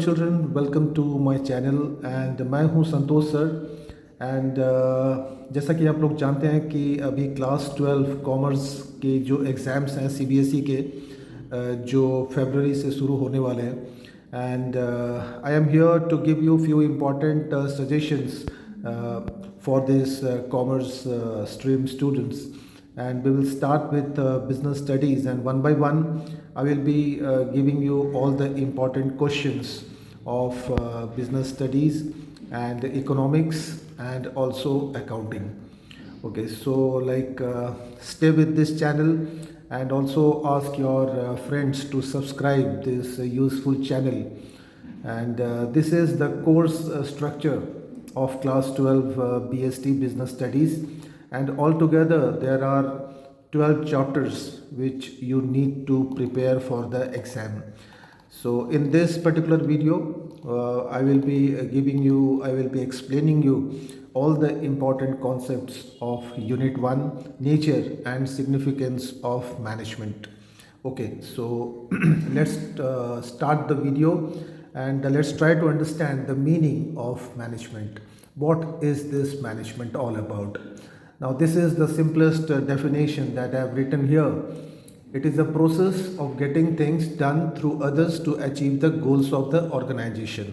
children, welcome to my channel and मैं हूं संतोष sir and जैसा कि आप लोग जानते हैं कि अभी क्लास 12 कॉमर्स के जो एग्ज़ाम्स हैं सीबीएसई के जो फरवरी से शुरू होने वाले हैं and I am here to give you few important suggestions for this commerce stream students, and we will start with business studies, and one by one I will be giving you all the important questions of business studies and economics and also accounting. Okay, so stay with this channel and also ask your friends to subscribe this useful channel. And this is the course structure of class 12 BST business studies, and altogether there are 12 chapters which you need to prepare for the exam. So in this particular video I will be explaining you all the important concepts of unit 1, nature and significance of management. Okay, so let's start the video and let's try to understand the meaning of management. What is this management all about? Now this is the simplest definition that I have written here. It is a process of getting things done through others to achieve the goals of the organization.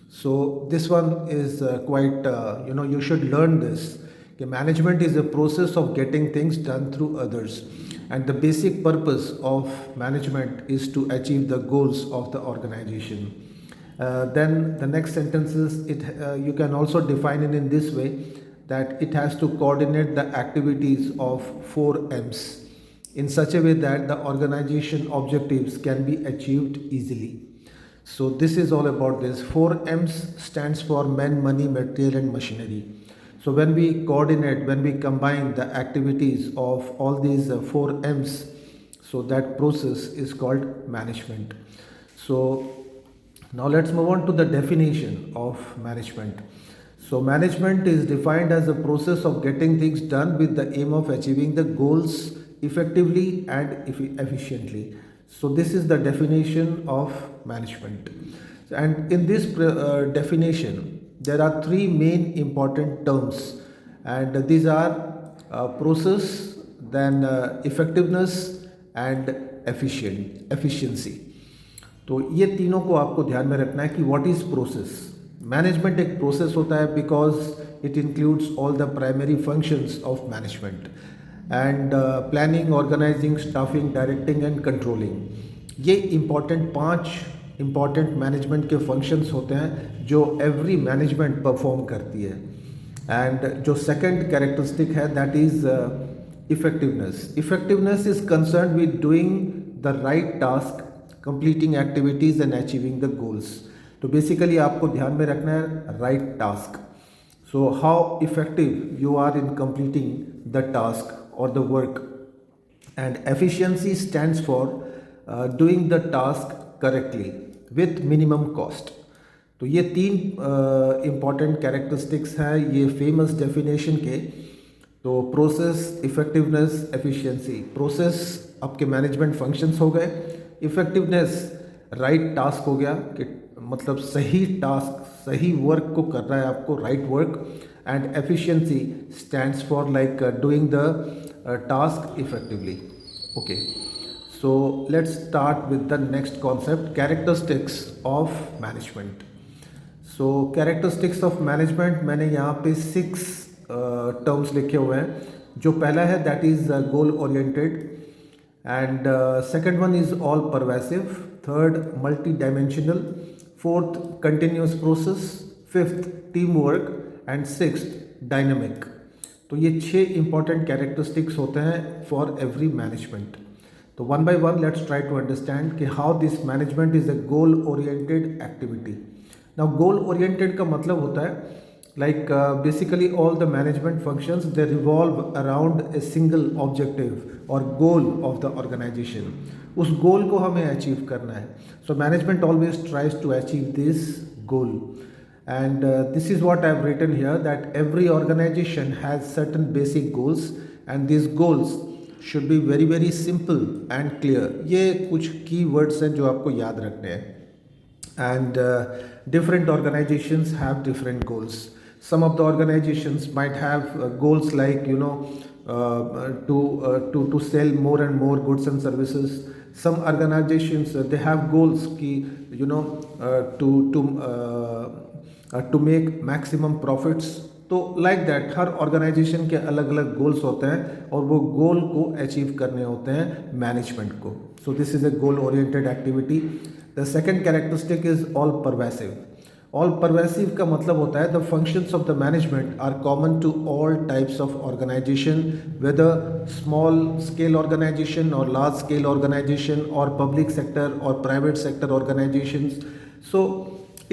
So this one is quite you should learn this. Okay, management is a process of getting things done through others, and the basic purpose of management is to achieve the goals of the organization. Then the next sentence is you can also define it in this way, that it has to coordinate the activities of 4 M's in such a way that the organization objectives can be achieved easily. So this is all about this. 4 M's stands for men, money, material and machinery. So when we coordinate, when we combine the activities of all these 4 M's, so that process is called management. So now let's move on to the definition of management. So management is defined as a process of getting things done with the aim of achieving the goals effectively and efficiently. So this is the definition of management. And in this definition, there are 3 main important terms, and these are process, then effectiveness and efficiency. तो ये तीनों को आपको ध्यान में रखना है कि व्हाट इज़ प्रोसेस. मैनेजमेंट एक प्रोसेस होता है because it includes all the primary functions of management and planning, organising, staffing, directing and controlling. ये इम्पॉर्टेंट 5 इम्पॉर्टेंट मैनेजमेंट के फंक्शंस होते हैं जो एवरी मैनेजमेंट परफॉर्म करती है. एंड जो सेकंड कैरेक्टरिस्टिक है that is effectiveness. Effectiveness is concern with doing the right task, completing activities and achieving the goals. तो बेसिकली आपको ध्यान में रखना है right task. So how effective you are in completing the task or the work. And efficiency stands for doing the task correctly with minimum cost. तो ये 3 important characteristics हैं ये फेमस डेफिनेशन के. तो प्रोसेस, इफेक्टिवनेस, एफिशिएंसी. प्रोसेस आपके management functions हो गए, effectiveness right task हो गया कि मतलब सही टास्क, सही वर्क को कर रहा है आपको, right work. And efficiency stands for doing the task effectively. Okay, so let's start with the next concept, characteristics of management. So characteristics of management मैंने यहाँ पे 6 टर्म्स लिखे हुए हैं. जो पहला है that is goal oriented, and second one is all pervasive, third multi-dimensional, fourth continuous process, fifth teamwork and sixth dynamic. तो ये 6 important characteristics होते हैं for every management. तो one by one let's try to understand कि how this management is a goal oriented activity. Now goal oriented का मतलब होता है basically all the management functions, they revolve around a single objective or goal of the organization. उस goal को हमें achieve करना है. So management always tries to achieve this goal, and this is what I have written here, that every organization has certain basic goals and these goals should be very very simple and clear. ये कुछ key words हैं जो आपको याद रखने हैं. and different organizations have different goals. Some of the organizations might have goals like, you know, to sell more and more goods and services. Some organizations, they have goals ki, you know, to make maximum profits. तो like that her organisation के अलग अलग goals होते हैं और वो गोल को achieve करने होते हैं मैनेजमेंट को. So this is a goal oriented activity. The second characteristic is all pervasive. All pervasive का मतलब होता है the functions of the management are common to all types of organisation, whether small scale organisation और large scale organisation और public sector और private sector organisations. So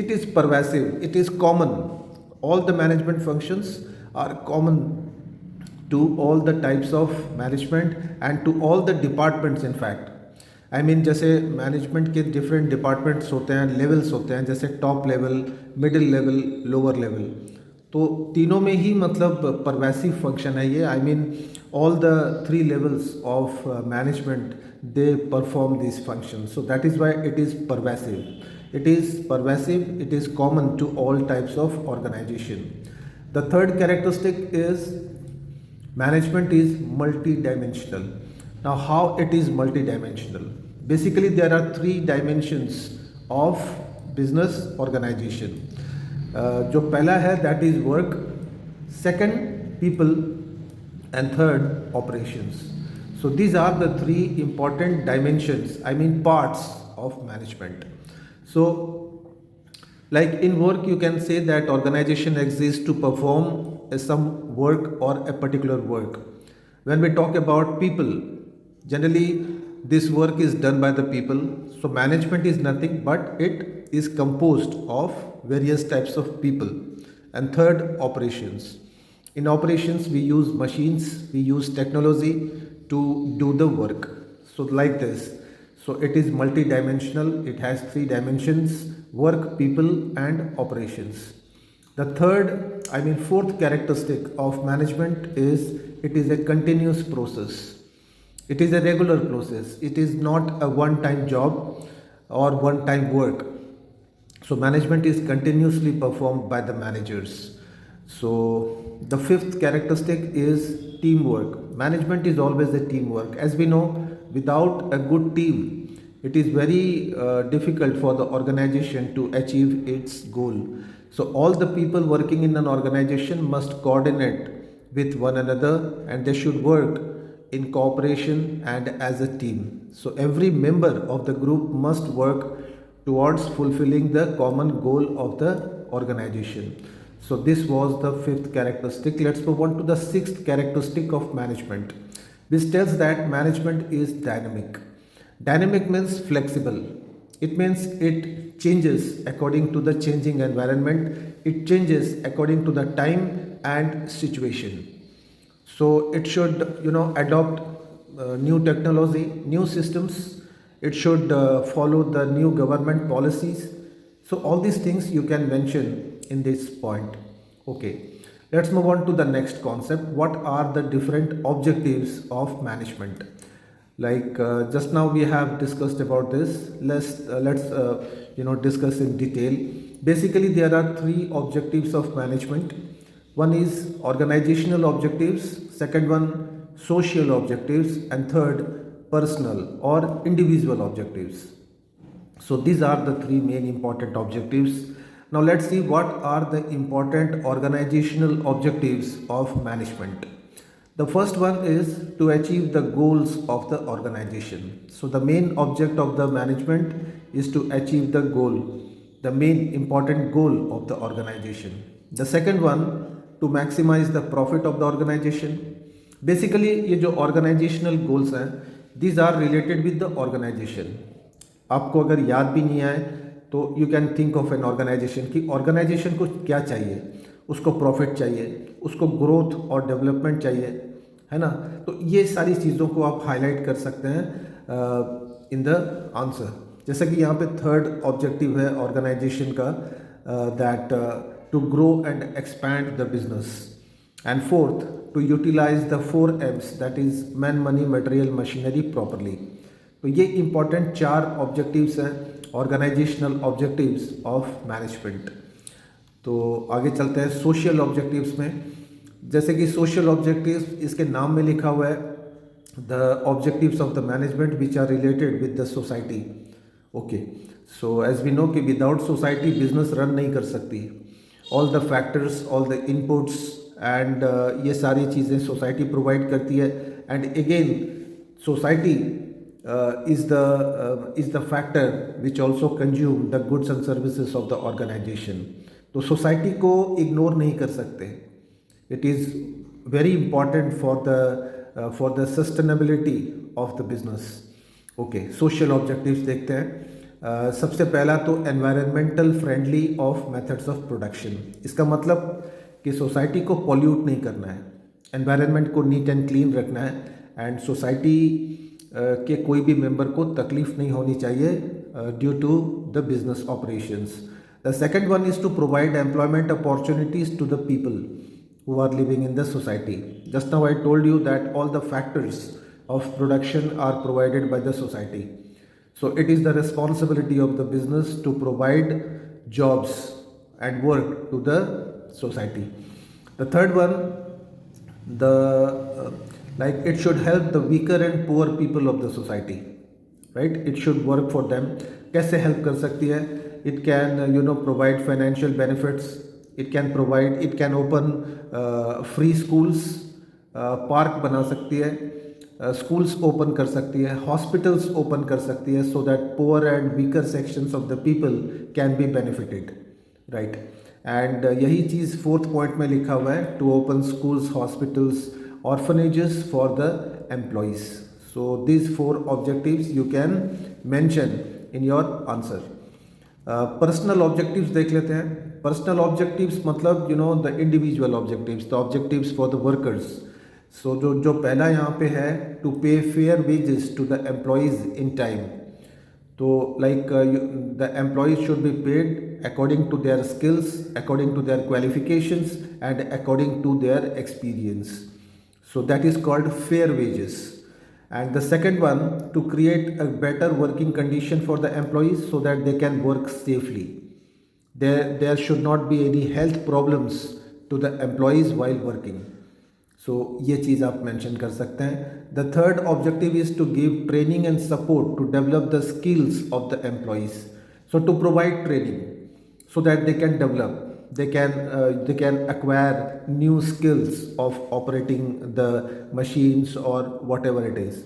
it is pervasive, it is common. All the management functions are common to all the types of management and to all the departments. In fact, I mean, जैसे management के different departments होते हैं, levels होते हैं, जैसे top level, middle level, lower level. तो तीनों में ही मतलब परवेसिव फंक्शन है ये. I mean all the three levels of management they perform this function. So that is why it is pervasive. It is pervasive, it is common to all types of organization. The third characteristic is management is multidimensional. Now, how it is multidimensional? Basically, there are three dimensions of business organization. जो पहला है that is work, second people, and third operations. So these are the three important dimensions, I mean parts of management. So, like in work, you can say that organization exists to perform some work or a particular work. When we talk about people, generally this work is done by the people. So, management is nothing but it is composed of various types of people. And third, operations. In operations, we use machines, we use technology to do the work. So, like this. So it is multidimensional, it has three dimensions: work, people and operations. The fourth characteristic of management is it is a continuous process. It is a regular process. It is not a one-time job or one-time work. So management is continuously performed by the managers. So the fifth characteristic is teamwork. Management is always a teamwork. As we know, without a good team, it is very difficult for the organization to achieve its goal. So all the people working in an organization must coordinate with one another and they should work in cooperation and as a team. So every member of the group must work towards fulfilling the common goal of the organization. So this was the fifth characteristic. Let's move on to the sixth characteristic of management. This tells that management is dynamic. Dynamic means flexible. It means it changes according to the changing environment. It changes according to the time and situation. So it should, adopt new technology, new systems. It should follow the new government policies. So all these things you can mention in this point. Okay. Let's move on to the next concept. What are the different objectives of management? Like just now we have discussed about this. Let's discuss in detail. Basically, there are three objectives of management. One is organizational objectives, second one social objectives, and third personal or individual objectives. So these are the three main important objectives. Now let's see what are the important organizational objectives of management. The first one is to achieve the goals of the organization. So the main object of the management is to achieve the goal, the main important goal of the organization. The second one, to maximize the profit of the organization. Basically ये जो organizational goals हैं, these are related with the organization. आपको अगर याद भी नहीं आए तो you can think of an organization कि organization को क्या चाहिए. उसको प्रॉफिट चाहिए, उसको ग्रोथ और डेवलपमेंट चाहिए, है ना. तो ये सारी चीज़ों को आप हाईलाइट कर सकते हैं इन द आंसर. जैसा कि यहाँ पे थर्ड ऑब्जेक्टिव है ऑर्गेनाइजेशन का, that to grow and expand the business. And fourth, to utilise the 4 M's, that is man, money, material, machinery properly. तो ये इंपॉर्टेंट 4 ऑब्जेक्टिव्स हैं ऑर्गेनाइजेशनल ऑब्जेक्टिव्स ऑफ मैनेजमेंट। तो आगे चलते हैं सोशल ऑब्जेक्टिव्स में। जैसे कि सोशल ऑब्जेक्टिव्स इसके नाम में लिखा हुआ है, the objectives of the management which are related with the society. Okay, so as we know कि विदाउट सोसाइटी बिजनेस रन नहीं कर सकती। All the factors, all the inputs and ये सारी चीज़ें सोसाइटी प्रोवाइड करती है। And again society is the factor which also consume the goods and services of the organization। तो सोसाइटी को इग्नोर नहीं कर सकते। It is very important for the sustainability of the business. Okay, social objectives देखते हैं। सबसे पहला तो environmental friendly of methods of production. इसका मतलब कि सोसाइटी को पॉल्यूट नहीं करना है, एनवायरनमेंट को नीट एंड क्लीन रखना है, एंड सोसाइटी के कोई भी मेंबर को तकलीफ नहीं होनी चाहिए due to the business operations. The second one is to provide employment opportunities to the people who are living in the society. Just now I told you that all the factors of production are provided by the society. So it is the responsibility of the business to provide jobs and work to the society. The third one, the like it should help the weaker and poor people of the society, right? It should work for them. कैसे help कर सकती है? It can provide financial benefits. It can open free schools, park बना सकती है, schools open कर सकती है, hospitals open कर सकती है, so that poor and weaker sections of the people can be benefited, right? And यही चीज़ फोर्थ पॉइंट में लिखा हुआ है, to open schools, hospitals, orphanages for the employees. So these 4 objectives you can mention in your answer. Personal objectives देख लेते हैं। Personal objectives मतलब the individual objectives, the objectives for the workers. So जो पहला यहाँ पे है, to pay fair wages to the employees in time. तो like the employees should be paid according to their skills, according to their qualifications and according to their experience. So that is called fair wages. And the second one, to create a better working condition for the employees so that they can work safely. There should not be any health problems to the employees while working. So ये चीज़ आप mention कर सकते हैं। The third objective is to give training and support to develop the skills of the employees. So to provide training so that they can develop, they can acquire new skills of operating the machines or whatever it is.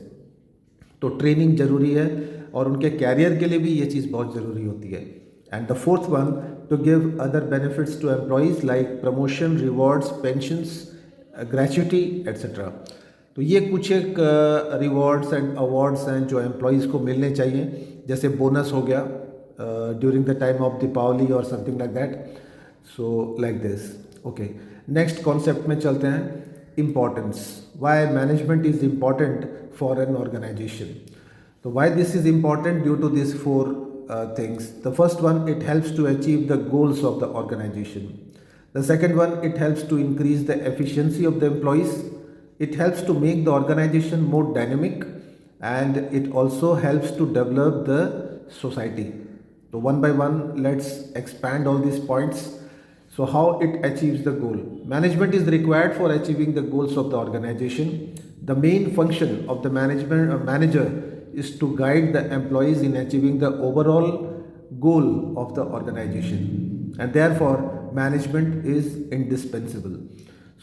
तो training ज़रूरी है और उनके career के लिए भी ये चीज़ बहुत ज़रूरी होती है। And the fourth one, to give other benefits to employees like promotion, rewards, pensions, gratuity etcetera. तो ये कुछ एक रिवॉर्ड्स एंड अवार्ड्स हैं जो एम्प्लॉयज़ को मिलने चाहिए, जैसे बोनस हो गया during the time of Deepawali और something like that. So like this. Okay, next concept में चलते हैं, importance. Why management is important for an organization. तो why this is important? Due to this 4 things. The first one, it helps to achieve the goals of the organization. The second one, it helps to increase the efficiency of the employees. It helps to make the organization more dynamic, and it also helps to develop the society. So one by one, let's expand all these points. So how it achieves the goal? Management is required for achieving the goals of the organization. The main function of the manager is to guide the employees in achieving the overall goal of the organization, and therefore management is indispensable.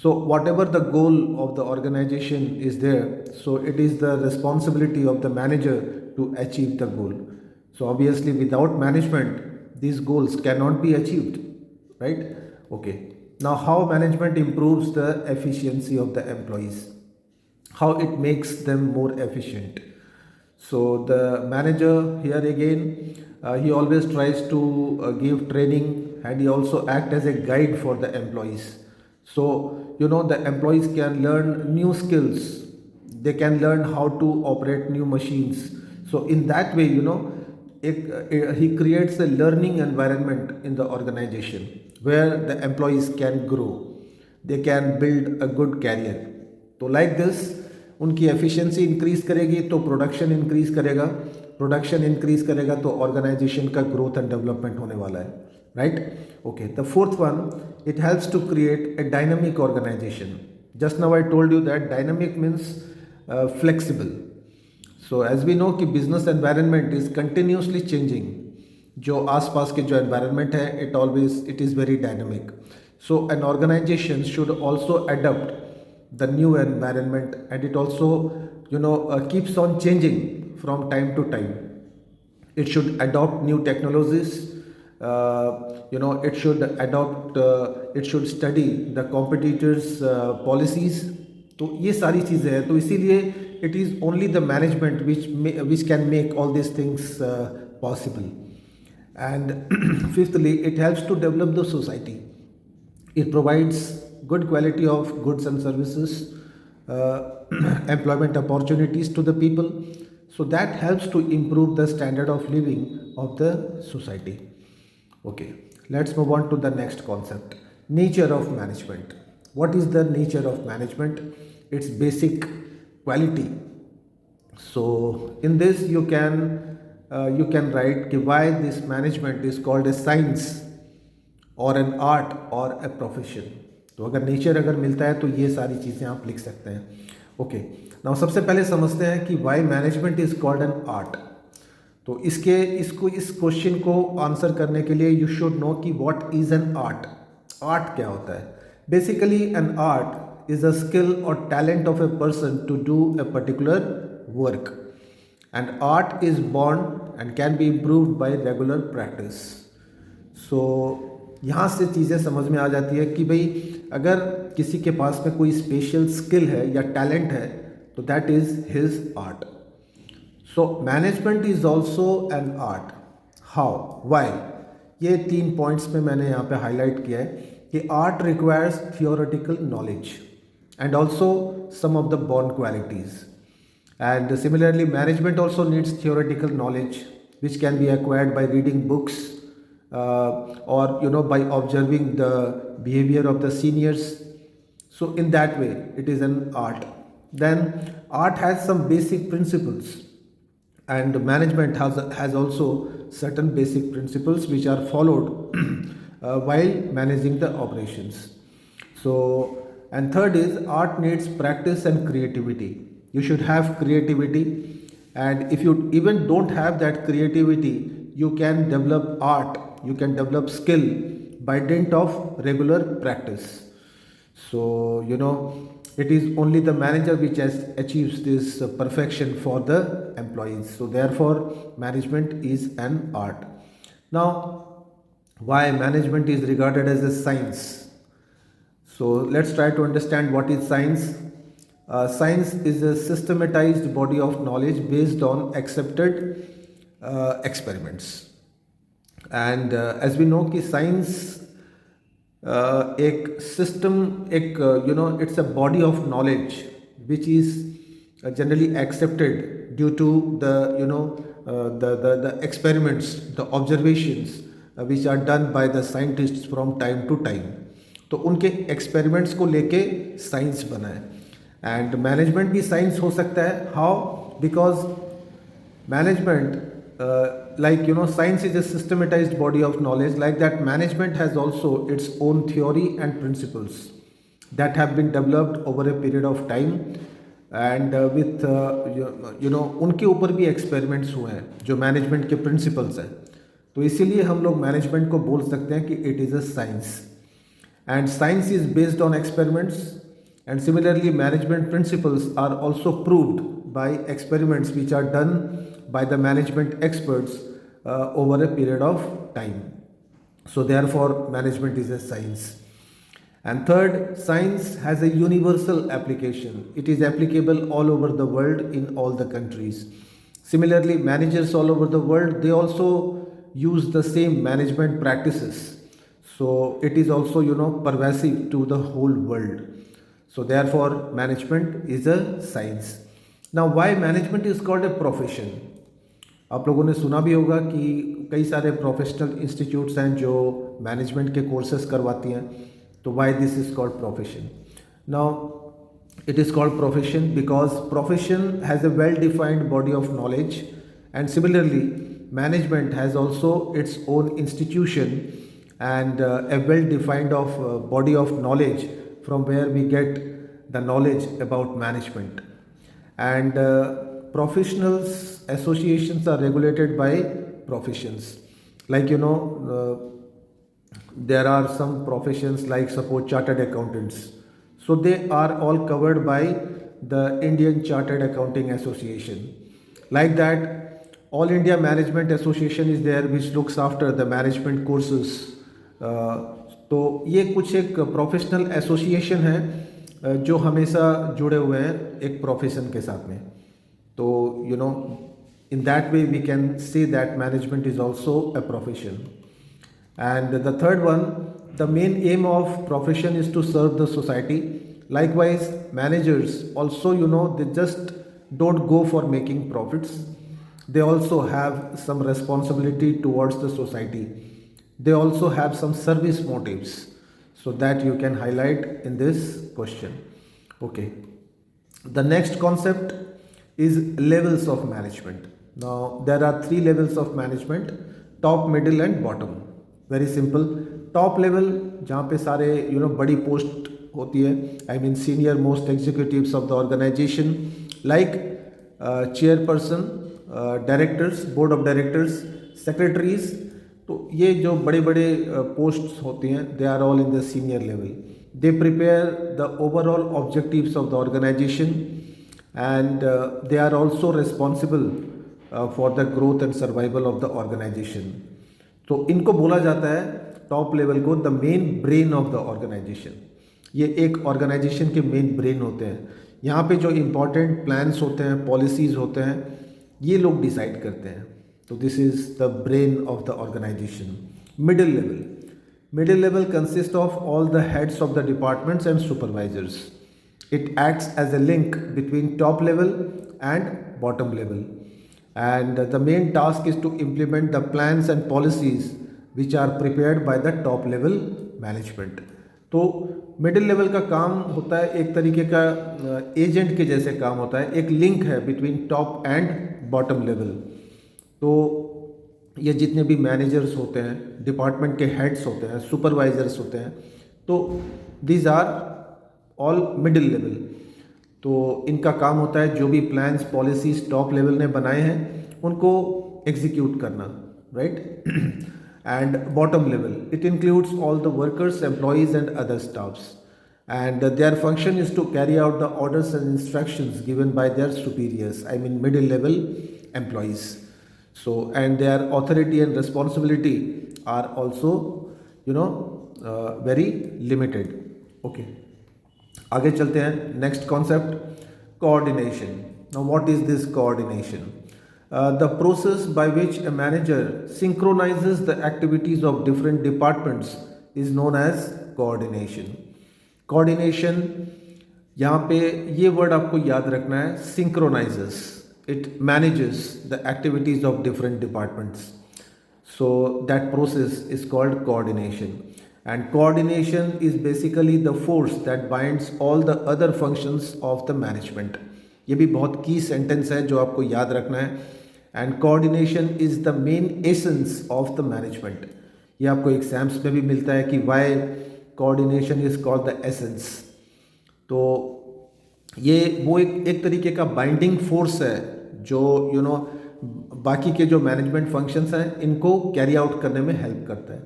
So whatever the goal of the organization is there, so it is the responsibility of the manager to achieve the goal. So obviously without management these goals cannot be achieved, right? Okay, now how management improves the efficiency of the employees, how it makes them more efficient. So the manager here again, he always tries to give training, and he also act as a guide for the employees. So the employees can learn new skills, they can learn how to operate new machines. So in that way he creates a learning environment in the organization where the employees can grow, they can build a good career. तो like this उनकी efficiency increase करेगी तो production increase करेगा, production increase करेगा तो organisation का growth and development होने वाला है, right? Okay, the fourth one, it helps to create a dynamic organization. Just now I told you that dynamic means flexible. So as we know कि business environment is continuously changing. जो आसपास के जो environment है it is very dynamic. So an organization should also adopt the new environment, and it also keeps on changing from time to time. It should adopt new technologies. It should study the competitors policies. तो ये सारी चीज़ें हैं. तो इसीलिए it is only the management which can make all these things possible. And fifthly, it helps to develop the society. It provides good quality of goods and services, employment opportunities to the people. So that helps to improve the standard of living of the society. Okay, let's move on to the next concept, nature of management. What is the nature of management? Its basic quality. So in this you can write why this management is called a science or an art or a profession. तो अगर nature अगर मिलता है तो ये सारी चीज़ें आप लिख सकते हैं. ओके, नाउ सबसे पहले समझते हैं कि why management is called an art. तो इस क्वेश्चन को आंसर करने के लिए यू शुड नो कि what is an art. Art क्या होता है? Basically an art is a skill और talent of a person to do a particular work, and art is born and can be improved by regular practice. So यहाँ से चीज़ें समझ में आ जाती है कि भाई अगर किसी के पास में कोई स्पेशल स्किल है या टैलेंट है तो that is his art. So management is also an art. How, why? ये 3 पॉइंट्स में मैंने यहाँ पे हाईलाइट किया है कि art requires theoretical knowledge and also some of the born qualities. And similarly management also needs theoretical knowledge which can be acquired by reading books or by observing the behavior of the seniors. So in that way it is an art. Then art has some basic principles, and management has also certain basic principles which are followed while managing the operations. So, and third is art needs practice and creativity. You should have creativity, and if you even don't have that creativity, you can develop art, you can develop skill by dint of regular practice. So it is only the manager which achieves this perfection for the employees. So therefore management is an art. Now, why management is regarded as a science? So let's try to understand what is science. Science is a systematized body of knowledge based on accepted experiments. And as we know कि science एक system, एक it's a body of knowledge which is generally accepted due to the experiments, the observations which are done by the scientists from time to time. तो उनके experiments को लेके science बना है. And management भी science हो सकता है. How? Because management science is a systematized body of knowledge. Like that, management has also its own theory and principles that have been developed over a period of time, and with उनके ऊपर भी experiments हुए हैं जो management के principles हैं. तो इसीलिए हम लोग मैनेजमेंट को बोल सकते हैं कि it is a science, and science is based on experiments. And similarly management principles are also proved by experiments which are done by the management experts over a period of time. So therefore management is a science. And third, science has a universal application. It is applicable all over the world in all the countries. Similarly, managers all over the world, they also use the same management practices. So it is also pervasive to the whole world. So therefore management is a science. Now, why management is called a profession? आप लोगों ने सुना भी होगा कि कई सारे professional institutes हैं जो मैनेजमेंट के कोर्सेज करवाती हैं. तो why this is called profession? Now it is called profession because profession has a well defined body of knowledge And similarly, management has also its own institution and a well-defined body of knowledge from where we get the knowledge about management. And professionals associations are regulated by professions. Like there are some professions like suppose chartered accountants, so they are all covered by the Indian Chartered Accounting Association. Like that, All India Management Association is there which looks after the management courses. तो ये कुछ एक professional association है जो हमेशा जुड़े हुए हैं एक प्रोफेशन के साथ में. तो in that way we can say that management is also a profession. And the third one, the main aim of profession is to serve the society. Likewise, managers also, they just don't go for making profits. They also have some responsibility towards the society. They also have some service motives. So that you can highlight in this question. Okay. The next concept is levels of management. Now, there are 3 levels of management: top, middle and bottom. Very simple. Top level जहाँ पे सारे बड़ी post होती है, I mean senior most executives of the organization like chairperson, directors, board of directors, secretaries. तो ये जो बड़े बड़े पोस्ट्स होती हैं, they are all in the senior level. They prepare the overall objectives of the organization and they are also responsible for the growth and survival of the organization. तो इनको बोला जाता है टॉप लेवल को the main brain of the organisation. ये एक organisation के main brain होते हैं. यहाँ पे जो इम्पोर्टेंट प्लान्स होते हैं, पॉलिसीज़ होते हैं, ये लोग डिसाइड करते हैं. तो this is the brain of the organisation. Middle level consist of all the heads of the departments and supervisors. It acts as a link between top level and bottom level. And the main task is to implement the plans and policies which are prepared by the top level management. तो middle level का काम होता है एक तरीके का agent के जैसे काम होता है, एक लिंक है between top and bottom level. तो ये जितने भी मैनेजर्स होते हैं, डिपार्टमेंट के हेड्स होते हैं, सुपरवाइजर्स होते हैं, तो these are all middle level. तो इनका काम होता है जो भी प्लान्स पॉलिसीज टॉप लेवल ने बनाए हैं उनको एग्जीक्यूट करना, right. And bottom level, it includes all the workers, employees and other staffs, and their function is to carry out the orders and instructions given by their superiors, I mean middle level employees. So and their authority and responsibility are also very limited. Okay, आगे चलते हैं. Next concept, coordination. Now what is this coordination? The process by which a manager synchronizes the activities of different departments is known as coordination. Coordination, यहाँ पे ये word आपको याद रखना है, synchronizes. It manages the activities of different departments. So that process is called coordination. And coordination is basically the force that binds all the other functions of the management. ये भी बहुत की सेंटेंस है जो आपको याद रखना है. And coordination is the main essence of the management. ये आपको एग्जाम्स में भी मिलता है कि why coordination is called the essence. तो ये वो एक तरीके का बाइंडिंग फोर्स है जो बाकी के जो मैनेजमेंट फंक्शंस हैं इनको कैरी आउट करने में हेल्प करता है.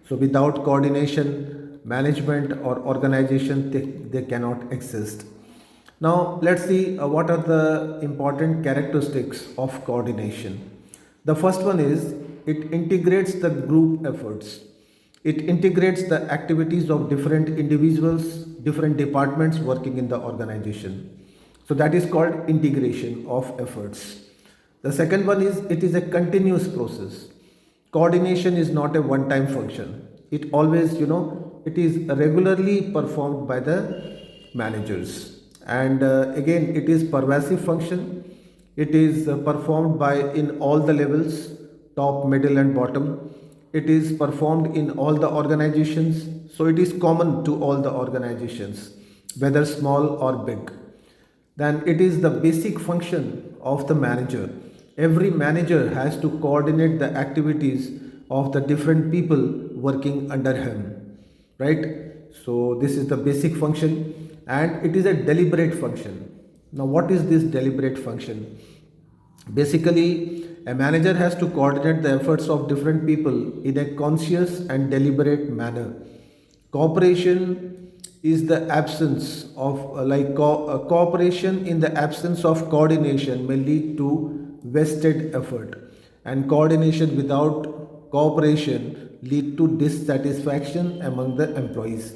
सो विदाउट कोऑर्डिनेशन मैनेजमेंट और organisation they can not exist. Now let's see what are the important characteristics of coordination. The first one is it integrates the group efforts. It integrates the activities of different individuals, different departments working in the organization. So that is called integration of efforts. The second one is it is a continuous process. Coordination is not a one-time function. It always, it is regularly performed by the managers. And again, it is pervasive function. It is performed by in all the levels, top, middle and bottom. It is performed in all the organizations, so it is common to all the organizations, whether small or big. Then it is the basic function of the manager. every manager has to coordinate the activities of the different people working under him, right? So this is the basic function, and it is a deliberate function. Now what is this deliberate function? Basically, a manager has to coordinate the efforts of different people in a conscious and deliberate manner. Cooperation is the absence of cooperation in the absence of coordination may lead to wasted effort, and coordination without cooperation lead to dissatisfaction among the employees.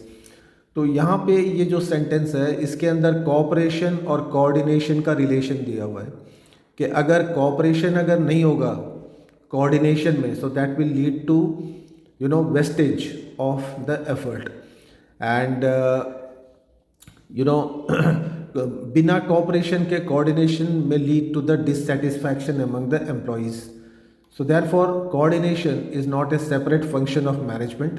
तो यहाँ पे ये जो sentence है इसके अंदर corporation और coordination का रिलेशन दिया हुआ है कि अगर कॉपरेशन अगर नहीं होगा कोऑर्डिनेशन में, so that will lead to wastage of the effort, and बिना कोऑपरेशन के कोऑर्डिनेशन में lead to the dissatisfaction among the employees. So therefore, coordination is not a separate function of management,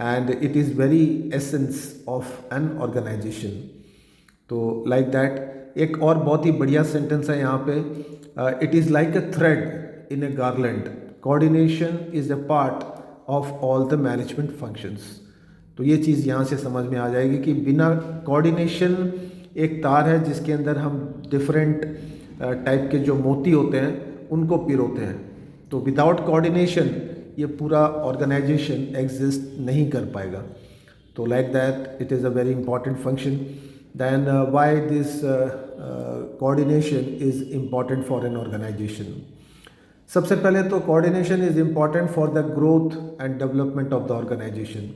and it is very essence of an organization. तो like that, एक और बहुत ही बढ़िया sentence है यहाँ पे, it is like a thread in a garland. Coordination is a part of all the management functions. तो ये चीज़ यहाँ से समझ में आ जाएगी कि बिना कोऑर्डिनेशन एक तार है जिसके अंदर हम डिफरेंट टाइप के जो मोती होते हैं उनको पिरोते हैं. तो विदाउट कोऑर्डिनेशन ये पूरा ऑर्गेनाइजेशन एग्जिस्ट नहीं कर पाएगा. तो like that it is a very important function. Then why this coordination is important for an organisation? सबसे पहले तो coordination is important for the growth and development of the organisation.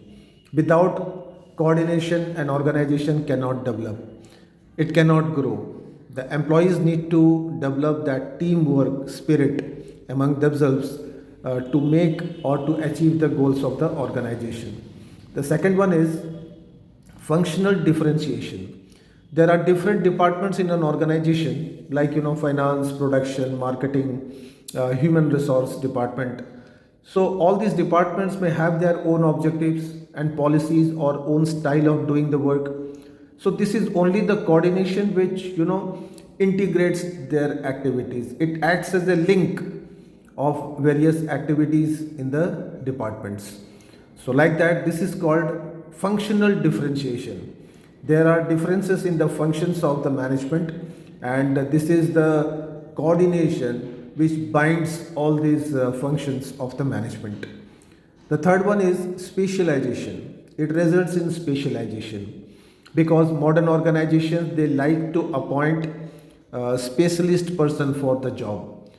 Without coordination an organisation can not develop, it cannot grow. The employees need to develop that teamwork spirit among themselves to make or to achieve the goals of the organization. The second one is functional differentiation. There are different departments in an organization like finance, production, marketing, human resource department. So all these departments may have their own objectives and policies or own style of doing the work. So this is only the coordination which integrates their activities. It acts as a link of various activities in the departments. So like that, this is called functional differentiation. There are differences in the functions of the management, and this is the coordination which binds all these functions of the management. The third one is specialization. It results in specialization. Because modern organizations, they like to appoint a specialist person for the job,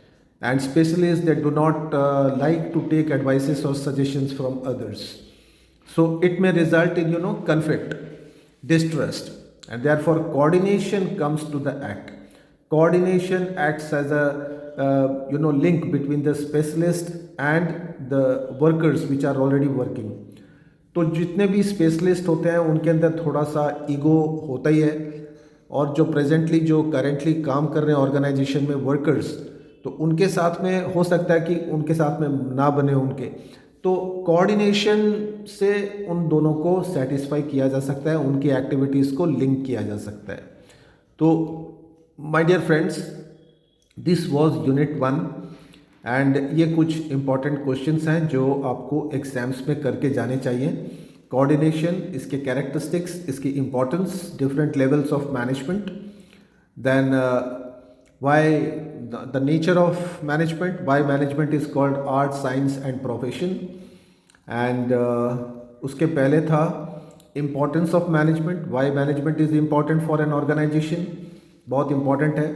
and specialists, they do not like to take advices or suggestions from others. So it may result in conflict, distrust, and therefore coordination comes to the act. Coordination acts as a link between the specialist and the workers which are already working. तो जितने भी specialist होते हैं उनके अंदर थोड़ा सा ego होता ही है, और जो प्रेजेंटली जो करेंटली काम कर रहे हैं ऑर्गेनाइजेशन में वर्कर्स, तो उनके साथ में हो सकता है कि उनके साथ में ना बने उनके, तो कोऑर्डिनेशन से उन दोनों को सेटिस्फाई किया जा सकता है, उनकी एक्टिविटीज़ को लिंक किया जा सकता है. तो my dear friends, this was unit 1, एंड ये कुछ इंपॉर्टेंट क्वेश्चंस हैं जो आपको एग्जाम्स में करके जाने चाहिए. कोऑर्डिनेशन, इसके कैरेक्टरिस्टिक्स, इसकी importance, different levels of management, then why the nature of management, why management is called art, science and profession, and उसके पहले था importance of management, why management is important for an organisation, बहुत important है.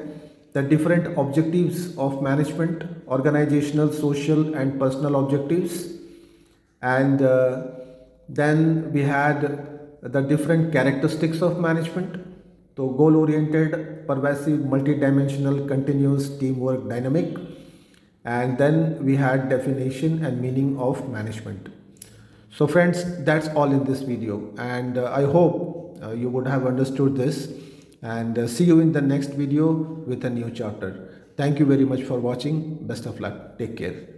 The different objectives of management, organizational, social and personal objectives, and then we had the different characteristics of management. So goal oriented, pervasive, multidimensional, continuous, teamwork, dynamic, and then we had definition and meaning of management. So friends, that's all in this video, and I hope you would have understood this. And see you in the next video with a new chapter. Thank you very much for watching. Best of luck. Take care.